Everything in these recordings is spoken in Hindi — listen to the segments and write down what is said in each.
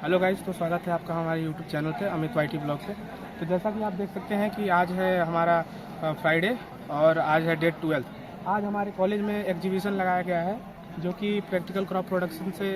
हेलो गाइस, तो स्वागत है आपका हमारे यूट्यूब चैनल पे अमित वाईटी ब्लॉग पे। तो जैसा कि आप देख सकते हैं कि आज है हमारा फ्राइडे और आज है डेट 12। आज हमारे कॉलेज में एग्जीबिशन लगाया गया है जो कि प्रैक्टिकल क्रॉप प्रोडक्शन से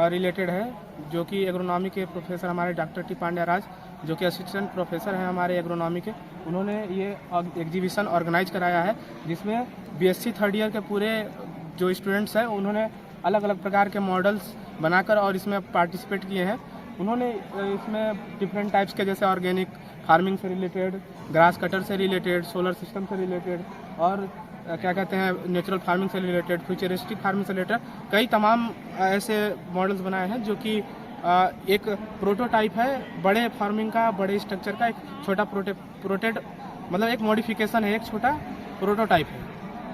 रिलेटेड है, जो कि एग्रोनॉमी के प्रोफेसर हमारे डॉक्टर टी पांड्या राज, जो कि असिस्टेंट प्रोफेसर हैं हमारे एग्रोनॉमी के, उन्होंने ये एग्जीबिशन ऑर्गेनाइज कराया है, जिसमें बीएससी थर्ड ईयर के पूरे जो स्टूडेंट्स हैं उन्होंने अलग अलग प्रकार के मॉडल्स बनाकर और इसमें पार्टिसिपेट किए हैं। उन्होंने इसमें डिफरेंट टाइप्स के, जैसे ऑर्गेनिक फार्मिंग से रिलेटेड, ग्रास कटर से रिलेटेड, सोलर सिस्टम से रिलेटेड और क्या कहते हैं नेचुरल फार्मिंग से रिलेटेड, फ्यूचरिस्टिक फार्मिंग से रिलेटेड कई तमाम ऐसे मॉडल्स बनाए हैं, जो कि एक प्रोटोटाइप है बड़े फार्मिंग का, बड़े स्ट्रक्चर का। एक छोटा प्रोटेड मतलब एक मॉडिफिकेशन है, एक छोटा प्रोटोटाइप है।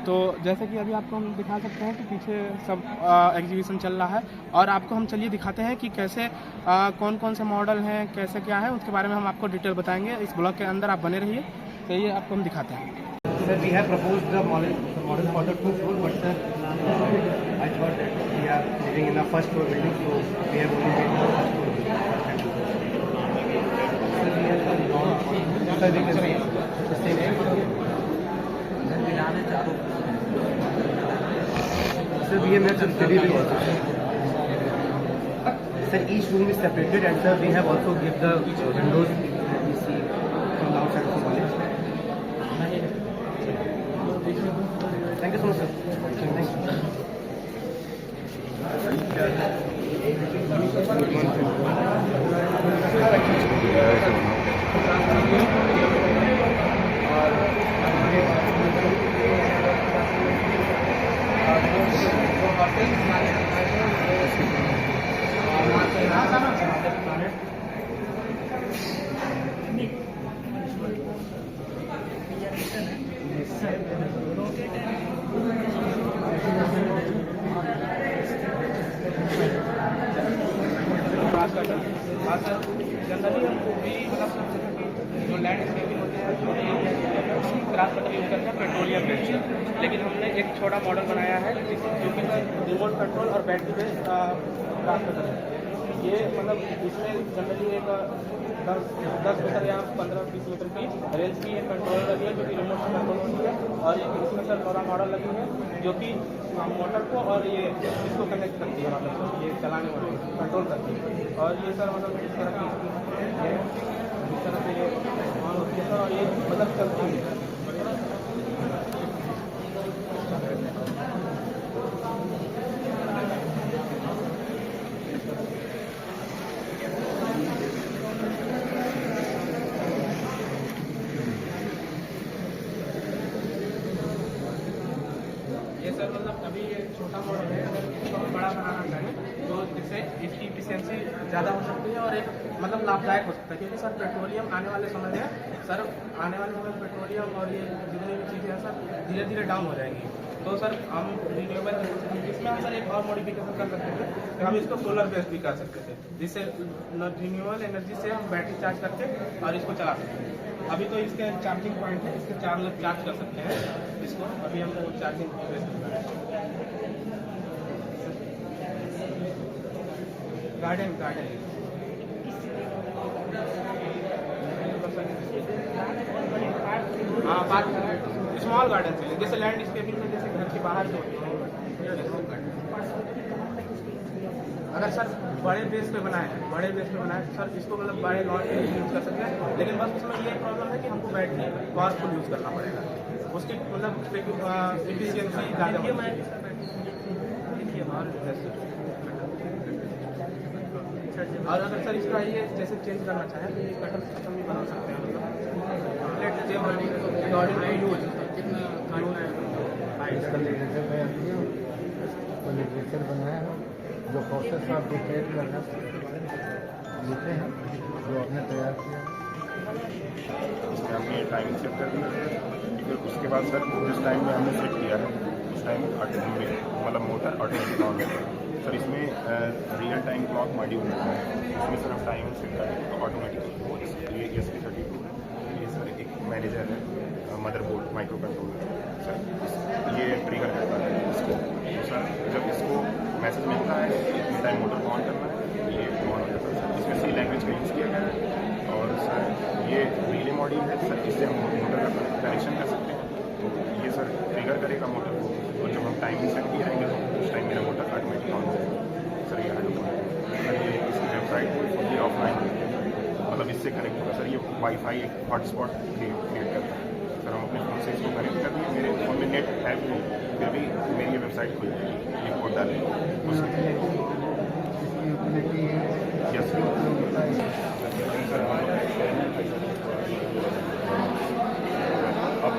तो जैसे कि अभी आपको हम दिखा सकते हैं कि पीछे सब एग्जीबिशन चल रहा है और आपको हम चलिए दिखाते हैं कि कैसे कौन कौन से मॉडल हैं, कैसे क्या है, उसके बारे में हम आपको डिटेल बताएंगे। इस ब्लॉग के अंदर आप बने रहिए, तो ये आपको हम दिखाते हैं। Sir, we have proposed the model for the 2 floor, but sir, I thought that we are living in the first floor building, so we have only made the first floor building. Sir, we have the ground. Sir, we can see the same. Sir, we have made some study room also. Sir, each room is separated, and sir, we have also give the windows that we see from the outside of the college. Thank you so much, sir. Thank you. Generally हम भी जो लैंडस्केपिंग होते हैं ग्रास कटर यूज करते हैं पेट्रोलियम बेस्ड, लेकिन हमने एक छोटा मॉडल बनाया है जो कि रिमोट कंट्रोल और बैटरी बेस्ड ग्रास कटर है। ये मतलब इसमें जनरली एक 10 मीटर या 15-20 मीटर की रेंज की एक कंट्रोलर लगी है, जो कि रिमोट से कंट्रोल होती है। और ये इसमें सर 12 मॉडल लगी है, जो कि मोटर को और ये इसको कनेक्ट करती है, मतलब ये चलाने वाले कंट्रोल करती है। और ये सर मतलब इस तरह से ये ऑन होती है सर, और ये मतलब चलती है। ये सर मतलब अभी ये छोटा मॉडल है, अगर इसको हम बड़ा बनाना चाहें तो इससे इसकी इफिशियंसी ज़्यादा हो सकती है और एक मतलब लाभदायक हो सकता है, क्योंकि सर पेट्रोलियम आने वाले समय में सर पेट्रोलियम और ये जितनी भी चीज़ें हैं सर धीरे धीरे डाउन हो जाएंगी। तो सर हम रिन्यूएबल इसमें हम सर एक और मॉडिफिकेशन कर सकते थे कि हम इसको सोलर बेस्ड भी कर सकते थे, जिससे रिन्यूएबल एनर्जी से हम बैटरी चार्ज करके और इसको चला सकते हैं। अभी तो इसके चार्जिंग पॉइंट है, इसके चार्ज कर सकते हैं इसको। अभी हमको चार्जिंग गार्डन हाँ, पार्क स्मॉल गार्डन चाहिए, जैसे लैंडस्केपिंग में जैसे घर के बाहर से होती है। अगर सर बड़े बेस पे बनाए सर, इसको मतलब बड़े लॉट पे यूज़ कर सकते हैं, लेकिन बस उसमें ये प्रॉब्लम है कि हमको बैटरी पावरफुल यूज़ करना पड़ेगा, उसकी मतलब एफिशिएंसी ज़्यादा होगी। और अगर सर इसका ये जैसे चेंज करना चाहें तो ये कटर सिस्टम भी बना सकते हैं, लिटरेचर बनाया है, जो प्रोसेस ऑफ डिटेल लिखे हैं, जो आपने तैयार किया। इसमें हमने टाइमिंग सेट कर दिया है, ठीक है। उसके बाद सर जिस टाइम में हमने सेट किया है उस टाइम मतलब मोटर ऑटोमेटिक ऑन रहता है सर। इसमें रियल टाइम क्लॉक मॉड्यूल होता है, इसमें सर हम टाइम सेट करें तो ऑटोमेटिक वो ये ESP32 ये सर एक मैनेजर है, मदरबोर्ड माइक्रो कंट्रोलर सर, ये ट्रिगर करता है इसको। तो सर जब इसको मैसेज मिलता है इतने टाइम मोटर ऑन करना है, ये ऑन हो जाता है सर। इससे हम मोटर का कनेक्शन कर सकते हैं। तो ये सर ट्रिगर करेगा मोटर को, और जब हम टाइमिंग सेट किए रहेंगे तो उस टाइम मेरा मोटर ऑटोमेटिक ऑन हो जाएगा। सर ये हाइड्रोपोनिक सर, ये इसकी वेबसाइट फुल्ली ऑफलाइन मतलब इससे कनेक्ट होगा सर। ये वाईफाई एक हॉटस्पॉट क्रिएट करता है सर। हम अपने फ़ोन से इसको कनेक्ट कर दिए, मेरे फ़ोन में नेट है तो फिर भी मेरी ये वेबसाइट खुल जाएगी, ये कोड डालेंगे उसके यस सर। अब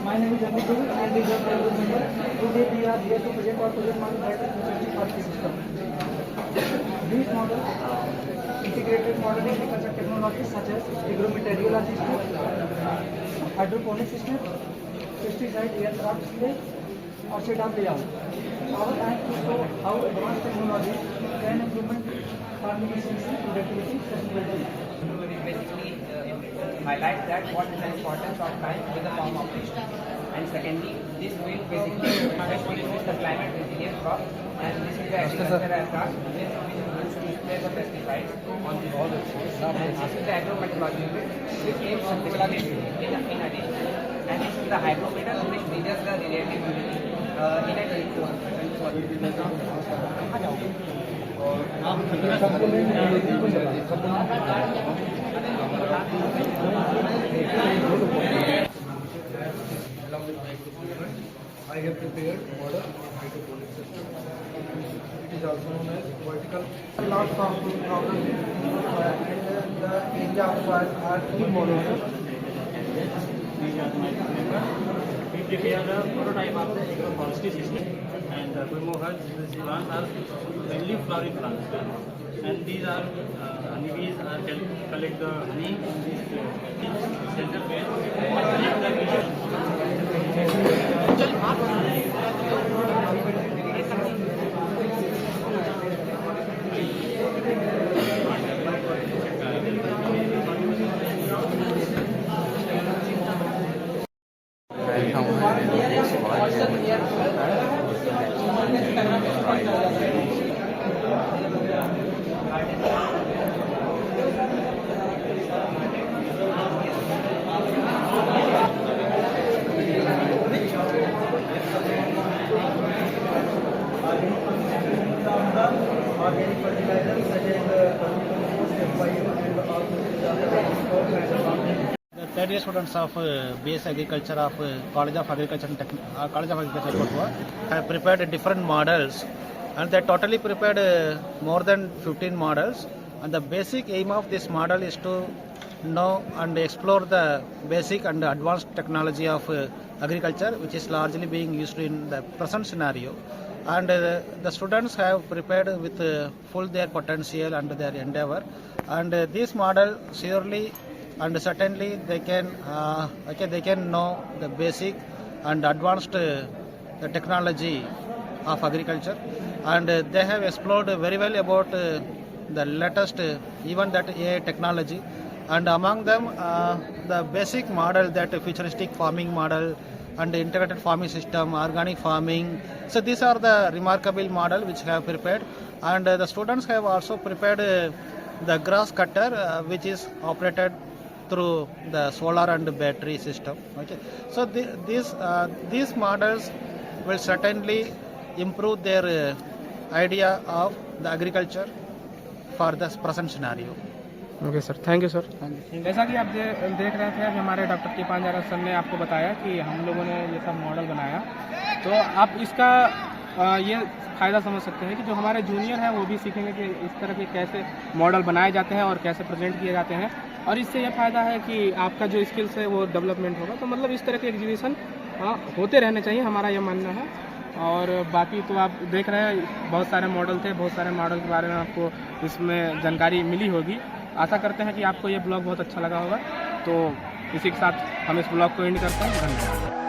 My name is Amit Guru and is your member. Today we are here to present our project model system. These models integrated modern agriculture technologies such as agrometeorology system, hydroponic system, pesticide aircraft display, or setup layout. Our aim is to show how advanced technology can improve farming efficiency, productivity, sustainability. Basically highlight that what is the importance of time with the farm operation. And secondly, this will basically introduce the climate resilient crop, and this is the agriculture aircraft which is used to display the pesticides on the wall. And this is the agrometeorology which aims at stability in addition. And this is the hydrometer which measures the relative humidity in a 24. Along with my equipment, I have prepared model hydroponic system. It is also known as vertical. Lots of problems and the area of are full models. We prepare the prototype of the agroforestry system, and the plants are mainly flowering plants, and these are honeybees can collect the honey in this center phase. Organic fertilizers such as compost, FIM and also The third year students of base agriculture of College of Agriculture and College of Agriculture Kotua have prepared different models, and they totally prepared more than 15 models. And the basic aim of this model is to know and explore the basic and advanced technology of agriculture, which is largely being used in the present scenario. And the students have prepared with full their potential and their endeavor. And this model surely and certainly they can know the basic and advanced the technology of agriculture, and they have explored very well about the latest even that AI technology, and among them the basic model, that futuristic farming model and integrated farming system, organic farming. So these are the remarkable model which have prepared, and the students have also prepared the grass cutter which is operated through the solar and battery system. Okay, so these models will certainly improve their idea of the agriculture for the present scenario. Okay sir, thank you sir. जैसा कि आप देख रहे थे, हमारे डॉक्टर के पांजारा सर ने आपको बताया कि हम लोगों ने ये सब मॉडल बनाया, तो आप इसका ये फ़ायदा समझ सकते हैं कि जो हमारे जूनियर हैं वो भी सीखेंगे कि इस तरह के कैसे मॉडल बनाए जाते हैं और कैसे प्रेजेंट किए जाते हैं, और इससे यह फ़ायदा है कि आपका जो स्किल्स है वो डेवलपमेंट होगा। तो मतलब इस तरह के एग्जीबिशन होते रहने चाहिए, हमारा यह मानना है। और बाकी तो आप देख रहे हैं बहुत सारे मॉडल थे, बहुत सारे मॉडल के बारे में आपको इसमें जानकारी मिली होगी। आशा करते हैं कि आपको ये ब्लॉग बहुत अच्छा लगा होगा। तो इसी के साथ हम इस ब्लॉग को एंड करते हैं। धन्यवाद।